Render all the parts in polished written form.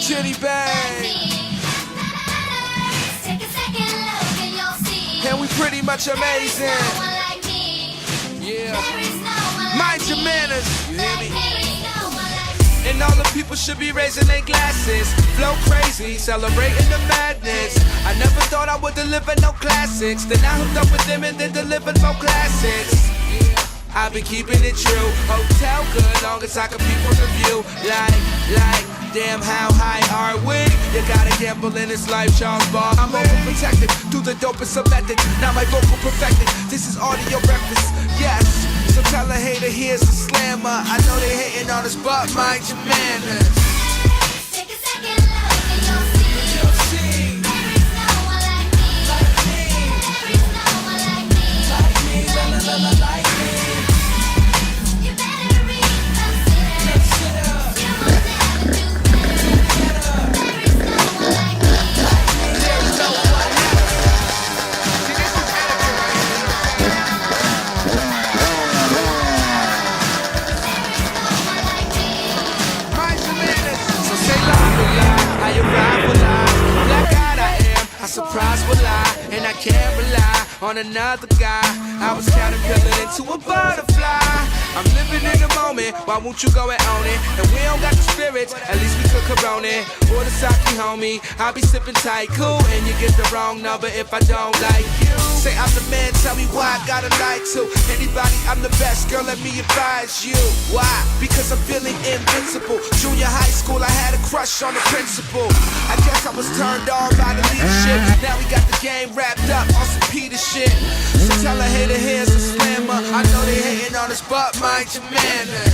Jenny Bang. And we pretty much amazing. Yeah. Mind your manners. You hear me? And all the people should be raising their glasses. Flow crazy, celebrating the madness. I never thought I would deliver no classics. Then I hooked up with them and then delivered more classics. I've been keeping it true. Hotel good, long as I can peep from the view. Like, damn, how high are we? You gotta gamble in this life, Charles Bar. I'm overprotected, do the dopest of method. Now my vocal perfected, this is audio breakfast, yes. So tell a hater here's a slammer. I know they hating on us, but mind your manners. Take a second look and you'll see. There is no one like me. There is no one like me. Like me. You better reconsider. You will never do better. There is no one like me. There is no one like me. See, this is etiquette right here. Mind your manners. So say la la la, how you ride will lie. Black eyed I am, I surprise will lie. And I can't rely on another guy. I was caterpillar into a butterfly. I'm living in the moment, why won't you go and own it? And we don't got the spirits, at least we could Corona it. Or the sake, homie, I'll be sipping tight, cool. And you get the wrong number if I don't like you. Say I'm the man, tell me why I gotta lie to anybody, I'm the best, girl, let me advise you. Why? Because I'm feeling invincible. Junior high school, I had a crush on the principal. I guess I was turned on by the leadership. Now we got the game wrapped up on some Peter shit. So tell a hater here's a slammer. I know they hating on us, but mind your manners.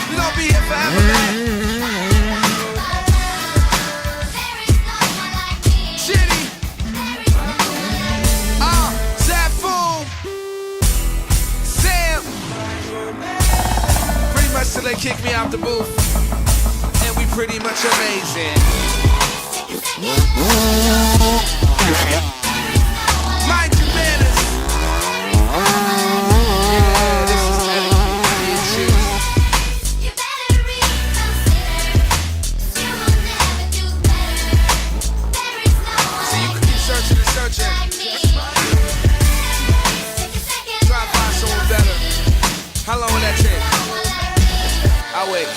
We gon' be here forever, man. Shitty. Zafoon. Sam. Pretty much till they kick me out the booth. And we pretty much amazing. Mind your manners. Yeah, this is etiquette. You better reconsider. You will never do better. There is no one So you can keep searching and searching. like me. Take a second Try to find someone better. How long will that take? I'll wait.